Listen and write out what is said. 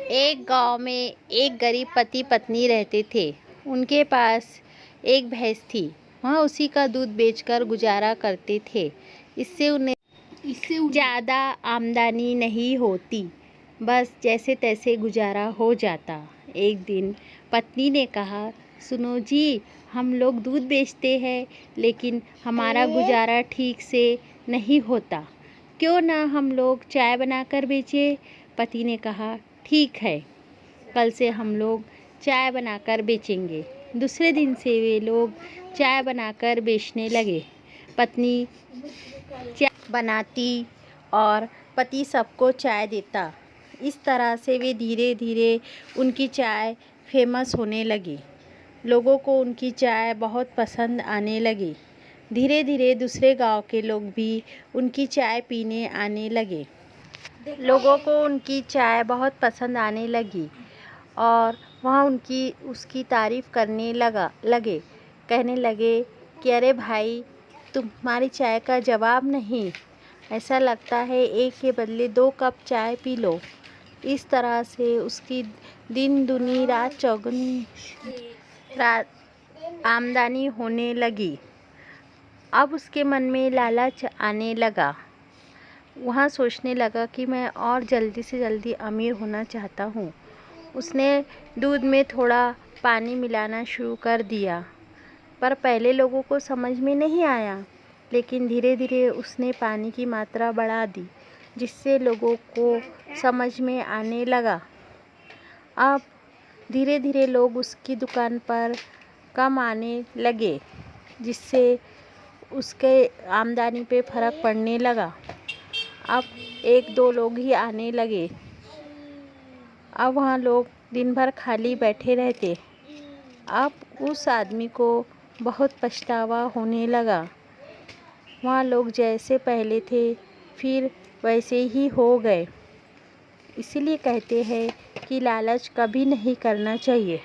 एक गांव में एक गरीब पति पत्नी रहते थे। उनके पास एक भैंस थी। वह उसी का दूध बेचकर गुजारा करते थे। इससे उन्हें ज़्यादा आमदनी नहीं होती, बस जैसे तैसे गुजारा हो जाता। एक दिन पत्नी ने कहा, सुनो जी, हम लोग दूध बेचते हैं, लेकिन हमारा गुजारा ठीक से नहीं होता। क्यों ना हम लोग चाय बनाकर बेचें? पति ने कहा, ठीक है, कल से हम लोग चाय बनाकर बेचेंगे। दूसरे दिन से वे लोग चाय बनाकर बेचने लगे। पत्नी चाय बनाती और पति सबको चाय देता। इस तरह से वे धीरे धीरे उनकी चाय फेमस होने लगी। लोगों को उनकी चाय बहुत पसंद आने लगी। धीरे धीरे दूसरे गांव के लोग भी उनकी चाय पीने आने लगे। लोगों को उनकी चाय बहुत पसंद आने लगी और वह उसकी तारीफ़ करने लगे। कहने लगे कि अरे भाई, तुम्हारी चाय का जवाब नहीं, ऐसा लगता है एक के बदले 2 कप चाय पी लो। इस तरह से उसकी दिन दूनी रात चौगुनी आमदनी होने लगी। अब उसके मन में लालच आने लगा। वह सोचने लगा कि मैं और जल्दी से जल्दी अमीर होना चाहता हूँ। उसने दूध में थोड़ा पानी मिलाना शुरू कर दिया, पर पहले लोगों को समझ में नहीं आया। लेकिन धीरे धीरे उसने पानी की मात्रा बढ़ा दी, जिससे लोगों को समझ में आने लगा। अब धीरे धीरे लोग उसकी दुकान पर कम आने लगे, जिससे उसके आमदनी पे फ़र्क पड़ने लगा। अब 1-2 लोग ही आने लगे। अब वहाँ लोग दिन भर खाली बैठे रहते। अब उस आदमी को बहुत पछतावा होने लगा। वहाँ लोग जैसे पहले थे फिर वैसे ही हो गए। इसीलिए कहते हैं कि लालच कभी नहीं करना चाहिए।